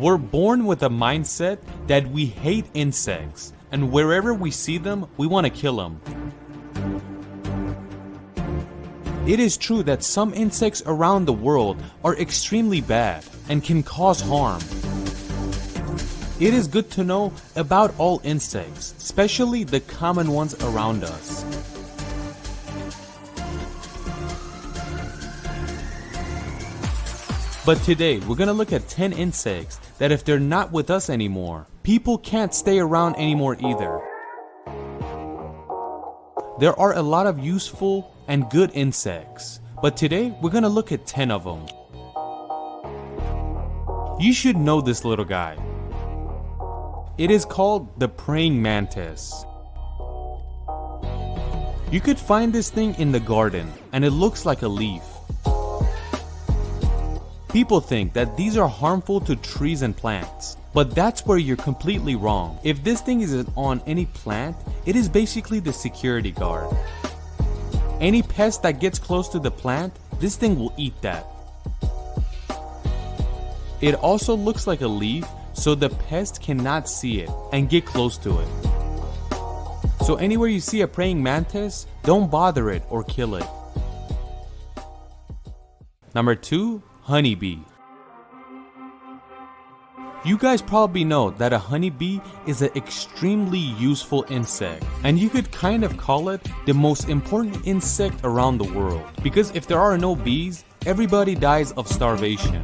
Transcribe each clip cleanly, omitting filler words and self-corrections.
We're born with a mindset that we hate insects, and wherever we see them, we want to kill them. It is true that some insects around the world are extremely bad and can cause harm. It is good to know about all insects, especially the common ones around us. But today, we're gonna look at 10 insects that if they're not with us anymore, people can't stay around anymore either. There are a lot of useful and good insects, but today we're gonna look at 10 of them. You should know this little guy. It is called the praying mantis. You could find this thing in the garden, and it looks like a leaf. People think that these are harmful to trees and plants, but that's where you're completely wrong. If this thing is on any plant, it is basically the security guard. Any pest that gets close to the plant, this thing will eat that. It also looks like a leaf, so the pest cannot see it and get close to it. So anywhere you see a praying mantis, don't bother it or kill it. Number 2, honeybee. You guys probably know that a honeybee is an extremely useful insect, and you could kind of call it the most important insect around the world, because if there are no bees, everybody dies of starvation.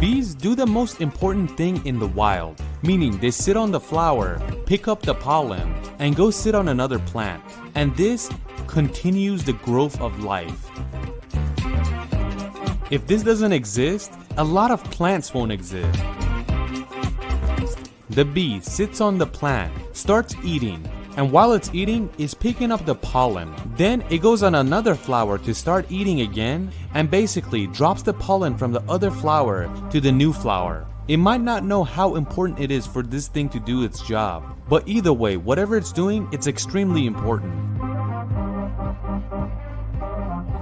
Bees do the most important thing in the wild, meaning they sit on the flower, pick up the pollen, and go sit on another plant, and this continues the growth of life. If this doesn't exist, a lot of plants won't exist. The bee sits on the plant, starts eating, and while it's eating, it's picking up the pollen. Then it goes on another flower to start eating again, and basically drops the pollen from the other flower to the new flower. It might not know how important it is for this thing to do its job, but either way, whatever it's doing, it's extremely important.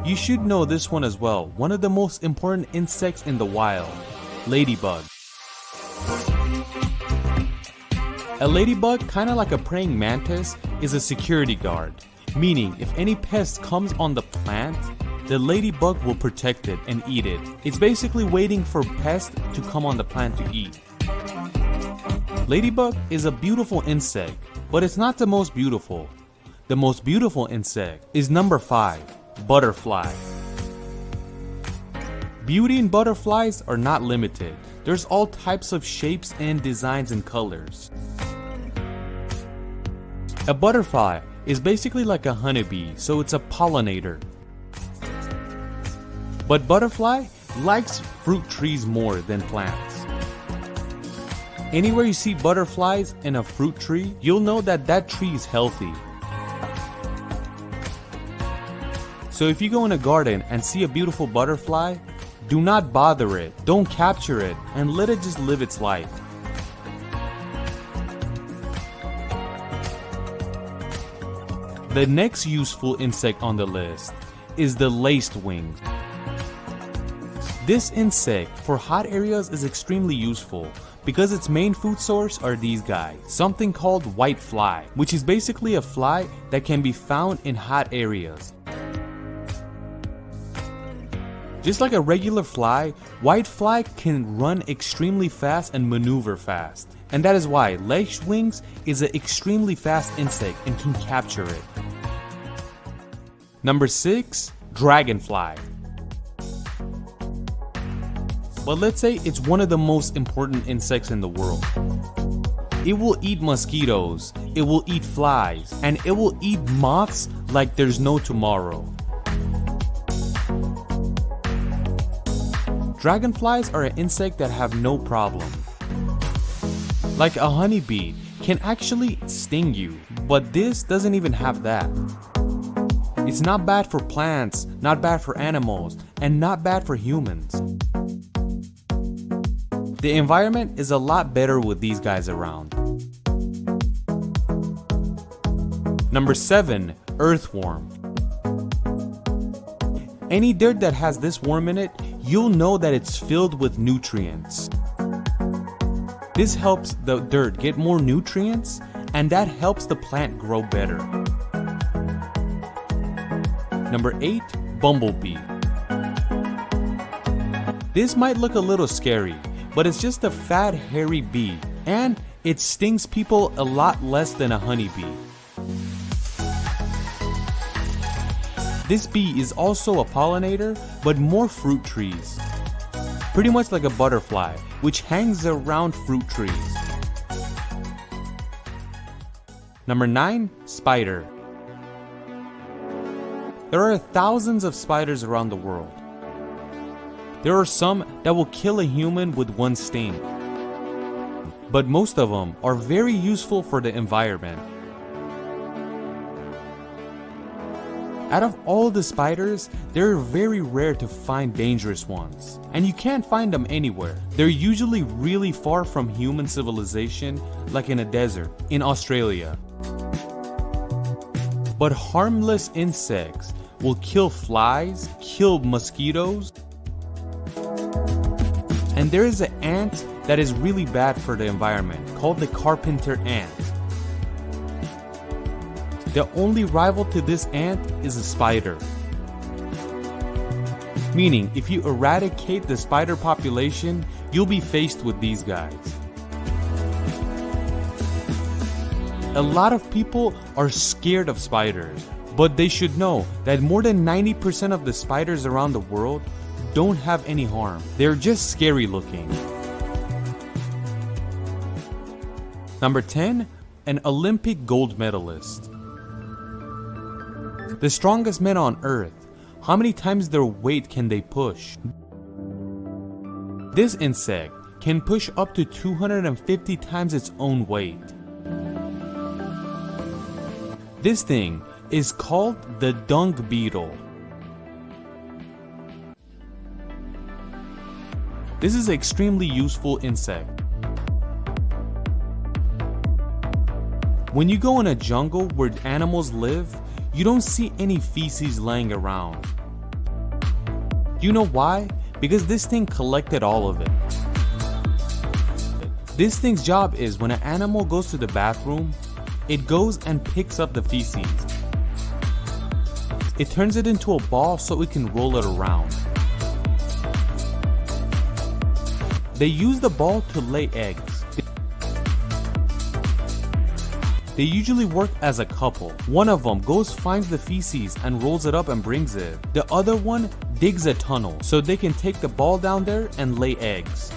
You should know this one as well, one of the most important insects in the wild, ladybug. A ladybug, kind of like a praying mantis, is a security guard, meaning if any pest comes on the plant, the ladybug will protect it and eat it. It's basically waiting for pests to come on the plant to eat. Ladybug is a beautiful insect, but it's not the most beautiful. The most beautiful insect is number 5. Butterfly. Beauty in butterflies are not limited. There's all types of shapes and designs and colors. A butterfly is basically like a honeybee, so it's a pollinator. But butterfly likes fruit trees more than plants. Anywhere you see butterflies in a fruit tree, you'll know that that tree is healthy. So if you go in a garden and see a beautiful butterfly, do not bother it, don't capture it, and let it just live its life. The next useful insect on the list is the lacewing. This insect for hot areas is extremely useful because its main food source are these guys, something called white fly, which is basically a fly that can be found in hot areas. Just like a regular fly, white fly can run extremely fast and maneuver fast. And that is why lacewings is an extremely fast insect and can capture it. Number 6, dragonfly. But let's say it's one of the most important insects in the world. It will eat mosquitoes, it will eat flies, and it will eat moths like there's no tomorrow. Dragonflies are an insect that have no problem. Like a honeybee can actually sting you, but this doesn't even have that. It's not bad for plants, not bad for animals, and not bad for humans. The environment is a lot better with these guys around. Number 7, earthworm. Any dirt that has this worm in it, you'll know that it's filled with nutrients. This helps the dirt get more nutrients, and that helps the plant grow better. Number 8, bumblebee. This might look a little scary, but it's just a fat, hairy bee, and it stings people a lot less than a honeybee. This bee is also a pollinator, but more fruit trees. Pretty much like a butterfly, which hangs around fruit trees. Number 9, spider. There are thousands of spiders around the world. There are some that will kill a human with one sting. But most of them are very useful for the environment. Out of all the spiders, they're very rare to find dangerous ones, and you can't find them anywhere. They're usually really far from human civilization, like in a desert, in Australia. But harmless insects will kill flies, kill mosquitoes, and there is an ant that is really bad for the environment, called the carpenter ant. The only rival to this ant is a spider. Meaning, if you eradicate the spider population, you'll be faced with these guys. A lot of people are scared of spiders, but they should know that more than 90% of the spiders around the world don't have any harm. They're just scary looking. Number 10, an Olympic gold medalist. The strongest men on earth, how many times their weight can they push? This insect can push up to 250 times its own weight. This thing is called the dung beetle. This is an extremely useful insect. When you go in a jungle where animals live, you don't see any feces laying around. Do you know why? Because this thing collected all of it. This thing's job is when an animal goes to the bathroom, it goes and picks up the feces. It turns it into a ball so it can roll it around. They use the ball to lay eggs. They usually work as a couple. One of them goes, finds the feces and rolls it up and brings it. The other one digs a tunnel so they can take the ball down there and lay eggs.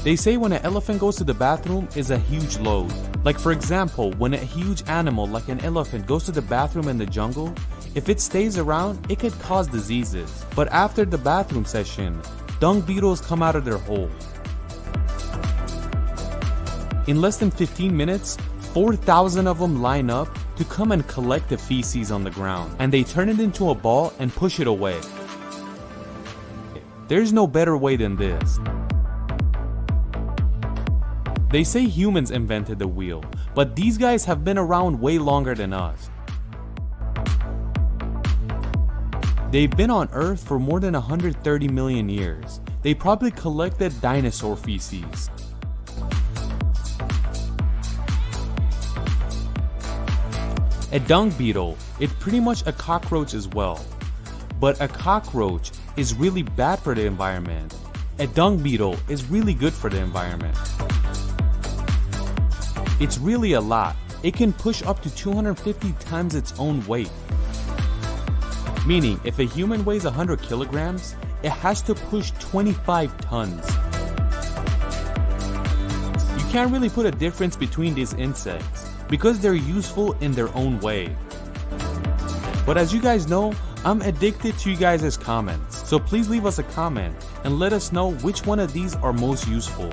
They say when an elephant goes to the bathroom is a huge load. Like for example, when a huge animal like an elephant goes to the bathroom in the jungle, if it stays around, it could cause diseases. But after the bathroom session, dung beetles come out of their hole. In less than 15 minutes, 4,000 of them line up to come and collect the feces on the ground, and they turn it into a ball and push it away. There's no better way than this. They say humans invented the wheel, but these guys have been around way longer than us. They've been on Earth for more than 130 million years. They probably collected dinosaur feces. A dung beetle is pretty much a cockroach as well. But a cockroach is really bad for the environment. A dung beetle is really good for the environment. It's really a lot. It can push up to 250 times its own weight. Meaning, if a human weighs 100 kilograms, it has to push 25 tons. You can't really put a difference between these insects because they're useful in their own way. But as you guys know, I'm addicted to you guys' comments. So please leave us a comment and let us know which one of these are most useful.